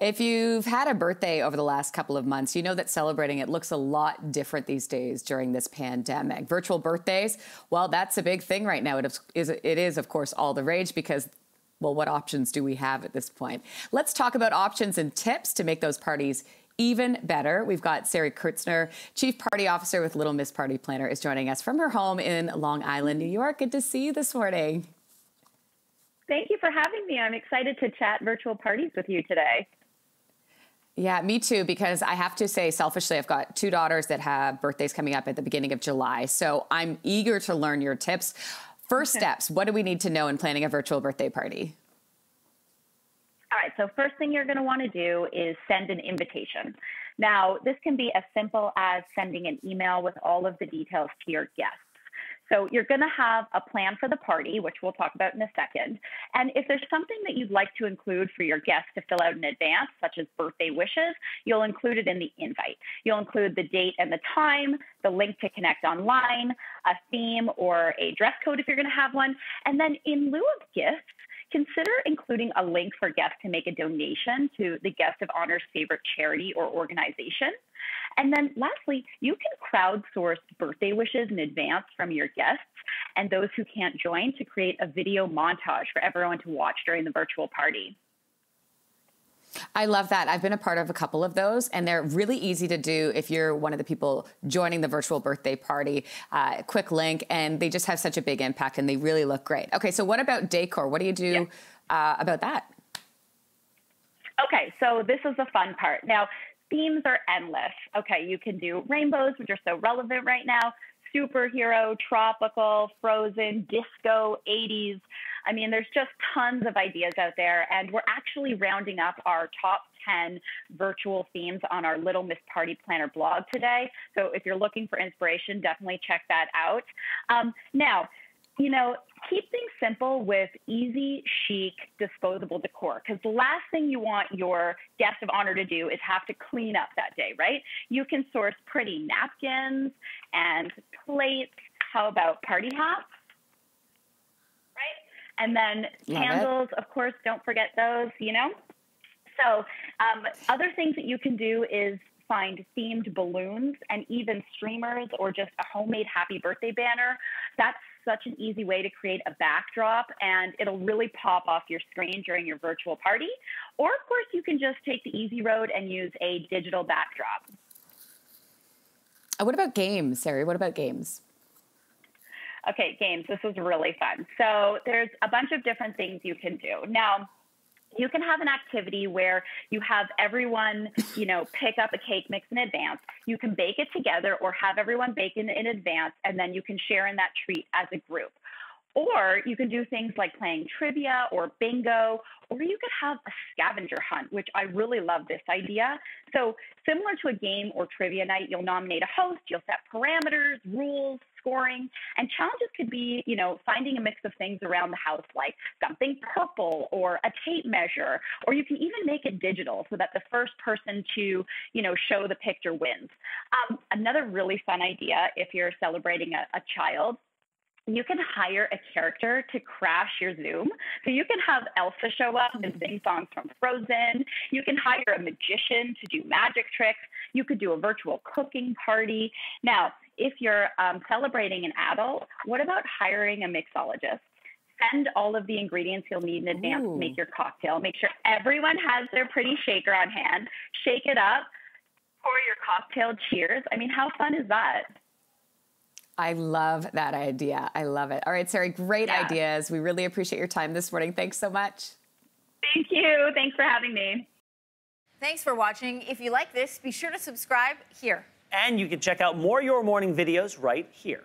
If you've had a birthday over the last couple of months, you know that celebrating it looks a lot different these days during this pandemic. Virtual birthdays, well, that's a big thing right now. It is, of course, all the rage because, well, what options do we have at this point? Let's talk about options and tips to make those parties even better. We've got Sari Kurtzner, Chief Party Officer with Little Miss Party Planner, is joining us from her home in Long Island, New York. Good to see you this morning. Thank you for having me. I'm excited to chat virtual parties with you today. Yeah, me too, because I have to say, selfishly, I've got two daughters that have birthdays coming up at the beginning of July. So I'm eager to learn your tips. First steps, what do we need to know in planning a virtual birthday party? All right, so first thing you're going to want to do is send an invitation. Now, this can be as simple as sending an email with all of the details to your guests. So you're going to have a plan for the party, which we'll talk about in a second. And if there's something that you'd like to include for your guests to fill out in advance, such as birthday wishes, you'll include it in the invite. You'll include the date and the time, the link to connect online, a theme or a dress code if you're going to have one. And then in lieu of gifts, consider including a link for guests to make a donation to the guest of honor's favorite charity or organization. And then lastly, you can crowdsource birthday wishes in advance from your guests and those who can't join to create a video montage for everyone to watch during the virtual party. I love that. I've been a part of a couple of those, and they're really easy to do if you're one of the people joining the virtual birthday party. Quick link, and they just have such a big impact, and they really look great. Okay, so what about decor? What do you do about that? Okay, so this is the fun part. Now, themes are endless. Okay, you can do rainbows, which are so relevant right now, superhero, tropical, frozen, disco, 80s. I mean, there's just tons of ideas out there, and we're actually rounding up our top 10 virtual themes on our Little Miss Party Planner blog today. So if you're looking for inspiration, definitely check that out. Now, you know, keep things simple with easy, chic, disposable decor, because the last thing you want your guest of honor to do is have to clean up that day, right? You can source pretty napkins and plates. How about party hats? Right? And then candles, of course, don't forget those, you know? So other things that you can do is find themed balloons and even streamers or just a homemade happy birthday banner. That's such an easy way to create a backdrop, and it'll really pop off your screen during your virtual party. Or, of course, you can just take the easy road and use a digital backdrop. What about games, Sari? What about games? Okay, games. This is really fun. So there's a bunch of different things you can do. Now, you can have an activity where you have everyone, you know, pick up a cake mix in advance. You can bake it together or have everyone bake it in advance, and then you can share in that treat as a group. Or you can do things like playing trivia or bingo, or you could have a scavenger hunt, which I really love this idea. So similar to a game or trivia night, you'll nominate a host, you'll set parameters, rules, scoring, and challenges could be, you know, finding a mix of things around the house, like something purple or a tape measure, or you can even make it digital so that the first person to, you know, show the picture wins. Another really fun idea, if you're celebrating a child, you can hire a character to crash your Zoom. So you can have Elsa show up and sing songs from Frozen. You can hire a magician to do magic tricks. You could do a virtual cooking party. Now, if you're celebrating an adult, what about hiring a mixologist? Send all of the ingredients you'll need in advance to make your cocktail. Make sure everyone has their pretty shaker on hand. Shake it up, pour your cocktail, cheers. I mean, how fun is that? I love that idea. I love it. All right, Sari, great ideas. We really appreciate your time this morning. Thanks so much. Thank you. Thanks for having me. Thanks for watching. If you like this, be sure to subscribe here. And you can check out more Your Morning videos right here.